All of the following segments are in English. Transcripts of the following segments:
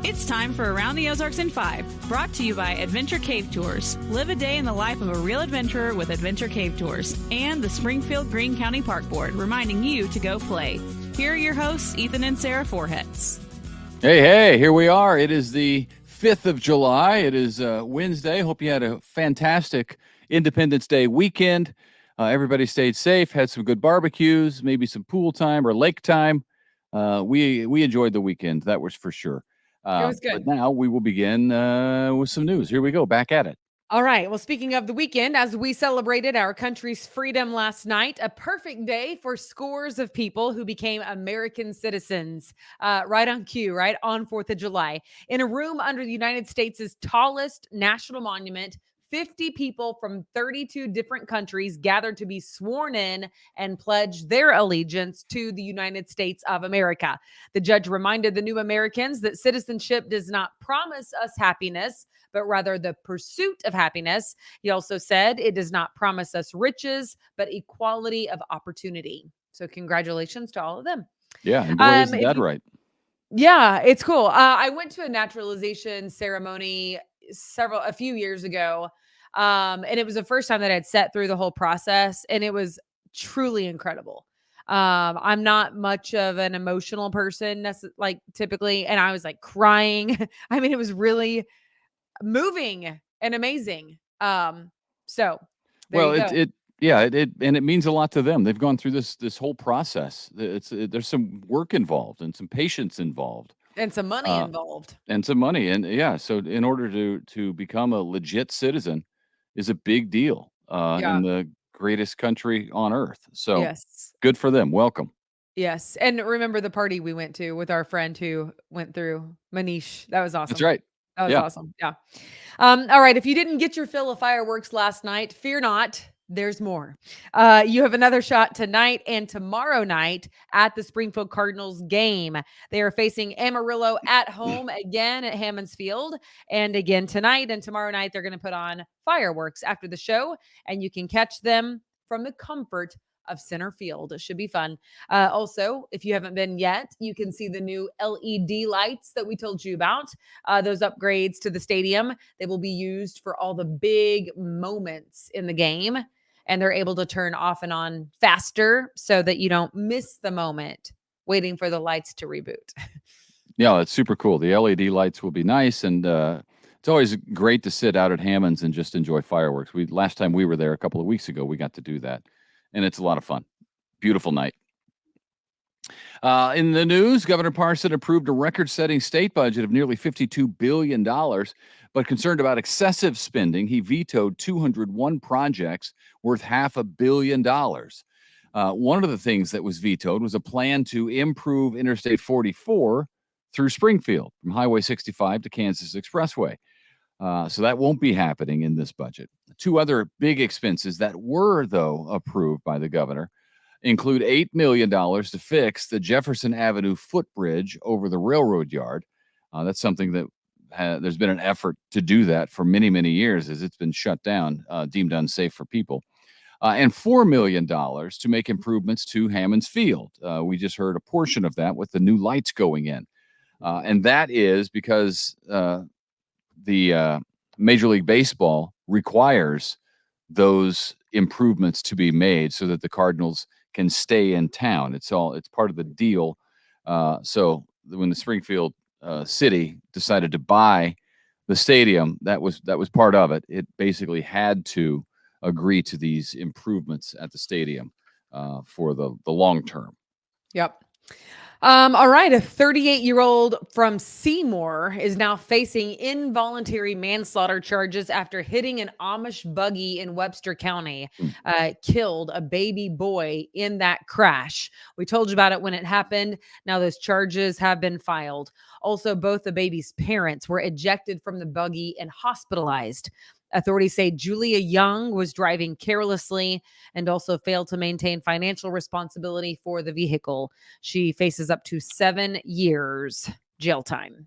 It's time for Around the Ozarks in 5, brought to you by Adventure Cave Tours. Live a day in the life of a real adventurer with Adventure Cave Tours and the Springfield Greene County Park Board, reminding you to go play. Here are your hosts, Ethan and Sarah Forhetz. Hey, here we are. It is the 5th of July. It is Wednesday. Hope you had a fantastic Independence Day weekend. Everybody stayed safe, had some good barbecues, maybe some pool time or lake time. We enjoyed the weekend, that was for sure. It was good. But now we will begin with some news. Here we go, back at it. All right. Well, speaking of the weekend, as we celebrated our country's freedom last night, a perfect day for scores of people who became American citizens, right on cue, right on 4th of July. In a room under the United States' tallest national monument, 50 people from 32 different countries gathered to be sworn in and pledge their allegiance to the United States of America. The judge reminded the new Americans that citizenship does not promise us happiness, but rather the pursuit of happiness. He also said it does not promise us riches, but equality of opportunity. So congratulations to all of them. Yeah, and boy, isn't that right? Yeah, it's cool. I went to a naturalization ceremony a few years ago. And it was the first time that I'd sat through the whole process, and it was truly incredible. I'm not much of an emotional person, like typically, and I was like crying. I mean, it was really moving and amazing. So there you go. And it means a lot to them. They've gone through this whole process. There's some work involved and some patience involved. And some money involved. And some money. And yeah, so in order to become a legit citizen is a big deal in the greatest country on earth. So yes, good for them. Welcome. Yes. And remember the party we went to with our friend who went through, Manish. That was awesome. That's right. That was awesome. Yeah. All right. If you didn't get your fill of fireworks last night, fear not. There's more. You have another shot tonight and tomorrow night at the Springfield Cardinals game. They are facing Amarillo at home again at Hammons Field. And again tonight and tomorrow night, they're going to put on fireworks after the show. And you can catch them from the comfort of center field. It should be fun. Also, if you haven't been yet, you can see the new LED lights that we told you about. Those upgrades to the stadium, they will be used for all the big moments in the game. And they're able to turn off and on faster so that you don't miss the moment waiting for the lights to reboot. Yeah, that's super cool. The LED lights will be nice. And it's always great to sit out at Hammond's and just enjoy fireworks. Last time we were there a couple of weeks ago, we got to do that. And it's a lot of fun. Beautiful night. In the news, Governor Parson approved a record-setting state budget of nearly $52 billion, but concerned about excessive spending, he vetoed 201 projects worth $500 million. One of the things that was vetoed was a plan to improve Interstate 44 through Springfield, from Highway 65 to Kansas Expressway. So that won't be happening in this budget. Two other big expenses that were, though, approved by the governor include $8 million to fix the Jefferson Avenue footbridge over the railroad yard. That's something that there's been an effort to do that for many, many years as it's been shut down, deemed unsafe for people. And $4 million to make improvements to Hammons Field. We just heard a portion of that with the new lights going in. And that is because the Major League Baseball requires those improvements to be made so that the Cardinals can stay in town. It's part of the deal. So when the Springfield city decided to buy the stadium, that was part of it. It basically had to agree to these improvements at the stadium for the long term. Yep. All right. A 38-year-old from Seymour is now facing involuntary manslaughter charges after hitting an Amish buggy in Webster County. Killed a baby boy in that crash. We told you about it when it happened. Now those charges have been filed. Also, both the baby's parents were ejected from the buggy and hospitalized. Authorities say Julia Young was driving carelessly and also failed to maintain financial responsibility for the vehicle. She faces up to 7 years jail time.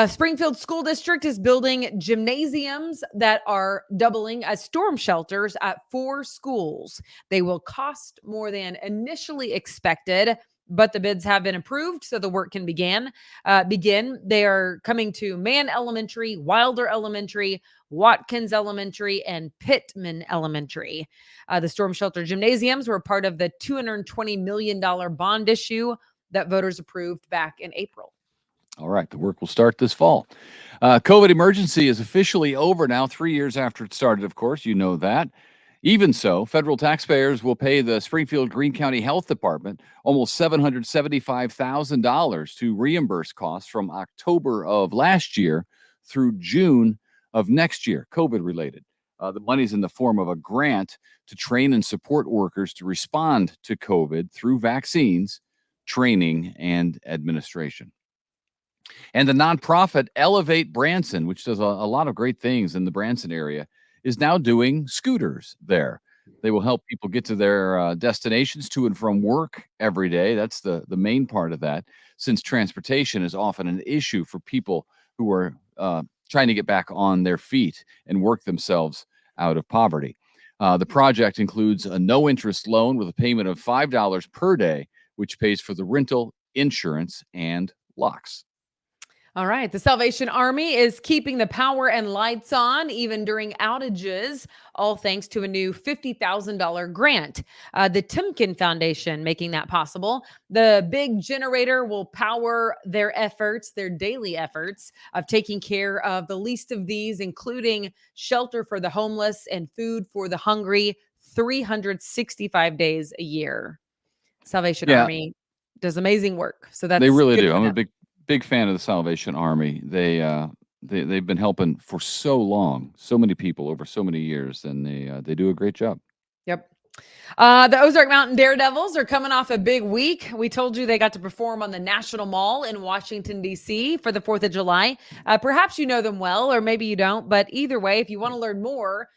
Springfield School District is building gymnasiums that are doubling as storm shelters at 4 schools. They will cost more than initially expected, but the bids have been approved, so the work can begin. They are coming to Mann Elementary, Wilder Elementary, Watkins Elementary, and Pittman Elementary. The storm shelter gymnasiums were part of the $220 million bond issue that voters approved back in April. All right, the work will start this fall. COVID emergency is officially over now, 3 years after it started, of course. You know that. Even so, federal taxpayers will pay the Springfield-Greene County Health Department almost $775,000 to reimburse costs from October of last year through June of next year, COVID-related. The money's in the form of a grant to train and support workers to respond to COVID through vaccines, training, and administration. And the nonprofit Elevate Branson, which does a lot of great things in the Branson area, is now doing scooters there. They will help people get to their destinations to and from work every day. That's the main part of that, since transportation is often an issue for people who are trying to get back on their feet and work themselves out of poverty. The project includes a no-interest loan with a payment of $5 per day, which pays for the rental, insurance, and locks. All right. The Salvation Army is keeping the power and lights on even during outages, all thanks to a new $50,000 grant. The Timken Foundation making that possible. The big generator will power their efforts, their daily efforts of taking care of the least of these, including shelter for the homeless and food for the hungry, 365 days a year. Salvation Army does amazing work. So that's they really good do. for I'm a them. big fan of the Salvation Army. They've been helping for so long, so many people over so many years, and they do a great job. Yep. The Ozark Mountain Daredevils are coming off a big week. We told you they got to perform on the National Mall in Washington, D.C. for the 4th of July. Perhaps you know them well, or maybe you don't. But either way, if you want to learn more,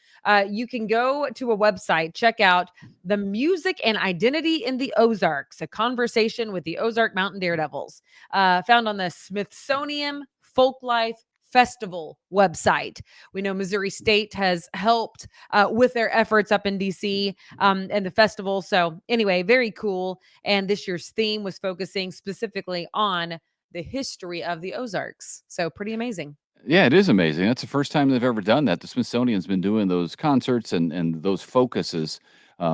you can go to a website, check out The Music and Identity in the Ozarks, a conversation with the Ozark Mountain Daredevils, found on the Smithsonian Folklife Festival website. We know Missouri State has helped with their efforts up in DC and the festival. So anyway, very cool. And this year's theme was focusing specifically on the history of the Ozarks. So pretty amazing. Yeah, it is amazing. That's the first time they've ever done that. The Smithsonian's been doing those concerts and those focuses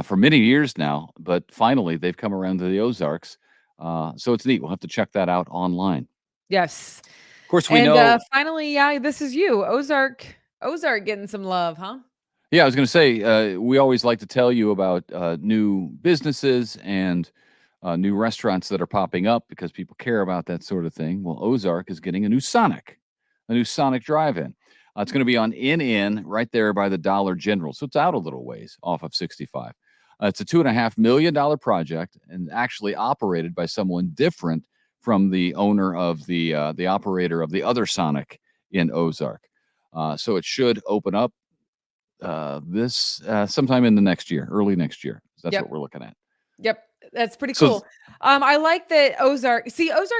for many years now, but finally they've come around to the Ozarks. So it's neat. We'll have to check that out online. Yes. Of course, we And know. finally, yeah, this is you, Ozark getting some love, huh? Yeah, I was going to say, we always like to tell you about new businesses and new restaurants that are popping up because people care about that sort of thing. Well, Ozark is getting a new Sonic drive-in. It's going to be on in right there by the Dollar General. So it's out a little ways off of 65. It's a $2.5 million project and actually operated by someone different from the owner of the operator of the other Sonic in Ozark. So it should open up this sometime in the next year, early next year. That's what we're looking at. Yep. That's pretty cool. I like that Ozark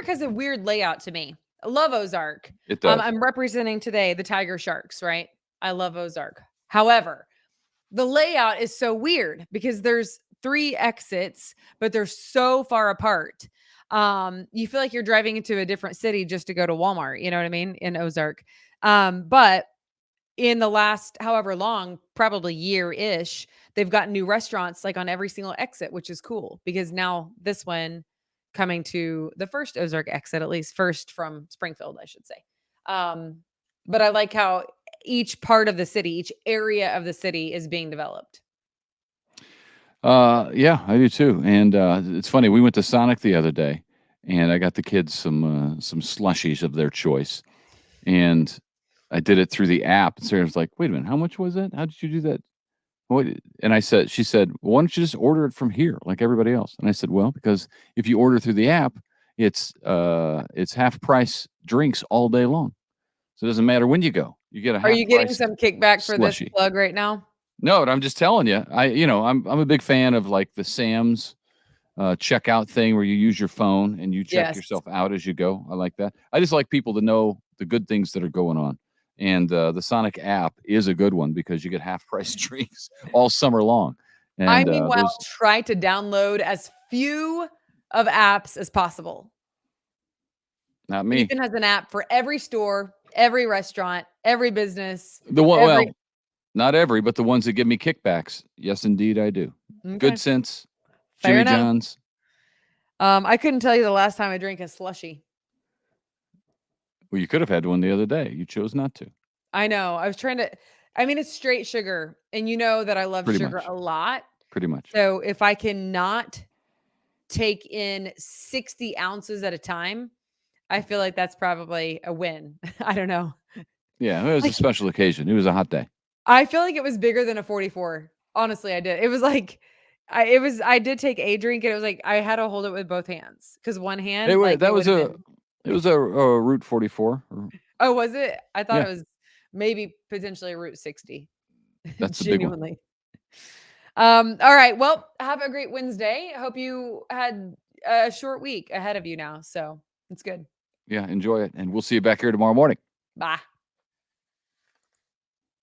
has a weird layout to me. I love Ozark. It does. I'm representing today the Tiger Sharks, right? I love Ozark. However, the layout is so weird because there's 3 exits, but they're so far apart. You feel like you're driving into a different city just to go to Walmart, you know what I mean, in Ozark. But in the last however long, probably year-ish, they've got new restaurants like on every single exit, which is cool because now this one coming to the first Ozark exit, at least first from Springfield, I should say. But I like how each part of the city, each area of the city is being developed. Yeah, I do too. And it's funny, we went to Sonic the other day and I got the kids some slushies of their choice. And I did it through the app. And Sarah's like, wait a minute, how much was it? How did you do that? And she said, well, why don't you just order it from here like everybody else? And I said, well, because if you order through the app, it's half price drinks all day long. So it doesn't matter when you go. You get a half Are you getting price some kickback for this slushie. plug right now? No, but I'm just telling you, I'm a big fan of like the Sam's checkout thing where you use your phone and you check yourself out as you go. I like that. I just like people to know the good things that are going on. And the Sonic app is a good one because you get half price drinks all summer long. And I meanwhile try to download as few of apps as possible. Not me. Ethan has an app for every store, every restaurant, every business. The one, every, well, not every, but the ones that give me kickbacks. Yes, indeed, I do. okay. Good Sense, Fair Jimmy enough. John's. I couldn't tell you the last time I drank a slushie. Well, you could have had one the other day. You chose not to. I know. I was trying to. I mean, it's straight sugar, and you know that I love Pretty sugar much. a lot. Pretty much. So if I cannot take in 60 ounces at a time, I feel like that's probably a win. I don't know. Yeah, it was a special occasion. It was a hot day. I feel like it was bigger than a 44. Honestly, I did. It was like, I did take a drink and it was like, I had to hold it with both hands because one hand, It was a Route 44. Oh, was it? I thought Yeah. it was maybe potentially a Route 60. That's a big one. Genuinely. All right. Well, have a great Wednesday. I hope you had a short week ahead of you now. So it's good. Yeah, enjoy it. And we'll see you back here tomorrow morning. Bye.